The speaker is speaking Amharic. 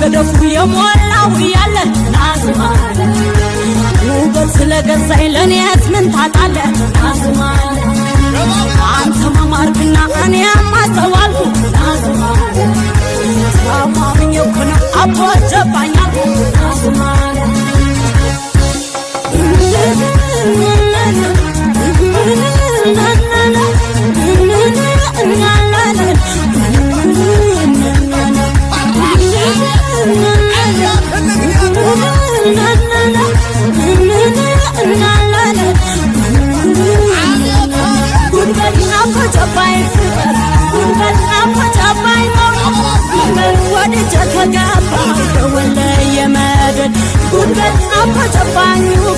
ገደፉ የሞላው ያለ ናዝማለ ውበት ስለገዛኝ ለኔስ ምን ታጣለ ናዝማለ አንተ ማማርክና እኔ ማስተዋልኩ ናዝማለ ሰማምኘው ከነ አፖጀባኛ ናዝማለ Good,